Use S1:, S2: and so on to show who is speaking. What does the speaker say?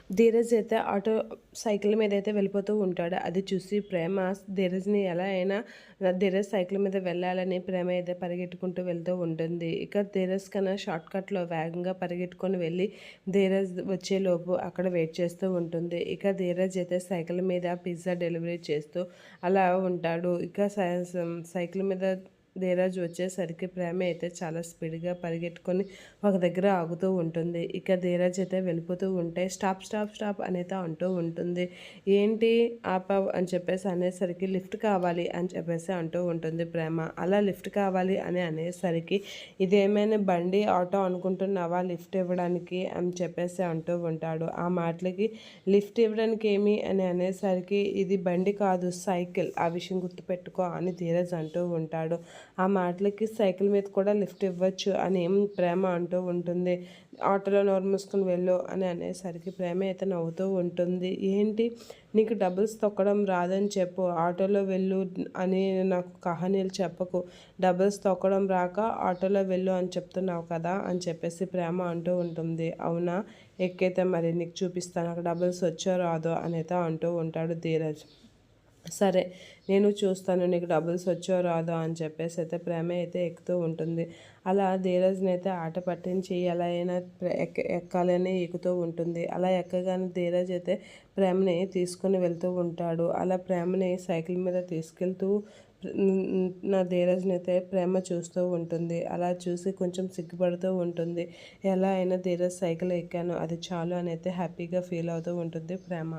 S1: ధీరజ్ అయితే సైకిల్ మీద అయితే వెళ్ళిపోతూ ఉంటాడు. అది చూసి ప్రేమ ధీరజ్‌ని ఎలా అయినా ధీరజ్ సైకిల్ మీద వెళ్ళాలని ప్రేమ అయితే పరిగెట్టుకుంటూ వెళ్తూ ఉంటుంది. ఇక ధీరజ్ కన్నా షార్ట్‌కట్‌లో వేగంగా పరిగెట్టుకొని వెళ్ళి ధీరజ్ వచ్చేలోపు అక్కడ వెయిట్ చేస్తూ ఉంటుంది. ఇక ధీరజ్ అయితే సైకిల్ మీద పిజ్జా డెలివరీ చేస్తూ అలా ఉంటాడు. ఇక సైకిల్ మీద ధీరజ్ వచ్చేసరికి ప్రేమ అయితే చాలా స్పీడ్‌గా పరిగెట్టుకొని ఒక దగ్గర ఆగుతూ ఉంటుంది. ఇక ధీరజ్ అయితే వెళ్ళిపోతూ ఉంటే స్టాప్, స్టాప్, స్టాప్ అనేది అంటూ ఉంటుంది. ఏంటి ఆపావు అని చెప్పేసి అనేసరికి లిఫ్ట్ కావాలి అని చెప్పేసి అంటూ ఉంటుంది ప్రేమ. అలా లిఫ్ట్ కావాలి అని అనేసరికి ఇదేమైనా బండి, ఆటో అనుకుంటున్నావా లిఫ్ట్ ఇవ్వడానికి అని చెప్పేసి అంటూ ఉంటాడు. ఆ మాటలకి లిఫ్ట్ ఇవ్వడానికి ఏమి అని అనేసరికి ఇది బండి కాదు సైకిల్, ఆ విషయం గుర్తుపెట్టుకో అని ధీరజ్ అంటూ ఉంటాడు. ఆ మాటలకి సైకిల్ మీద కూడా లిఫ్ట్ ఇవ్వచ్చు అని ప్రేమ అంటూ ఉంటుంది. ఆటోలో నోరు మూసుకొని వెళ్ళు అని అనేసరికి ప్రేమ అయితే నవ్వుతూ ఉంటుంది. ఏంటి నీకు డబుల్స్ తొక్కడం రాదని చెప్పు, ఆటోలో వెళ్ళు అని నాకు కహానీలు చెప్పకు, డబుల్స్ తొక్కడం రాక ఆటోలో వెళ్ళు అని చెప్తున్నావు కదా అని చెప్పేసి ప్రేమ అంటూ ఉంటుంది. అవునా, ఎక్కైతే మరి నీకు చూపిస్తాను నాకు డబుల్స్ వచ్చో రాదో అనేది అంటూ ఉంటాడు ధీరజ్. సరే, నేను చూస్తాను నీకు డబుల్స్ వచ్చో రాదో అని చెప్పేసి అయితే ప్రేమ అయితే ఎక్కుతూ ఉంటుంది. అలా ధీరజ్ని అయితే ఆట పట్టించి ఎలా అయినా ఎక్కాలని ఎక్కుతూ ఉంటుంది. అలా ఎక్కగానే ధీరజ్ అయితే ప్రేమని తీసుకుని వెళ్తూ ఉంటాడు. అలా ప్రేమని సైకిల్ మీద తీసుకెళ్తూ నా ధీరజ్ని అయితే ప్రేమ చూస్తూ ఉంటుంది. అలా చూసి కొంచెం సిగ్గుపడుతూ ఉంటుంది. ఎలా అయినా ధీరజ్ సైకిల్ ఎక్కాను అది చాలు అని అయితే హ్యాపీగా ఫీల్ అవుతూ ఉంటుంది ప్రేమ.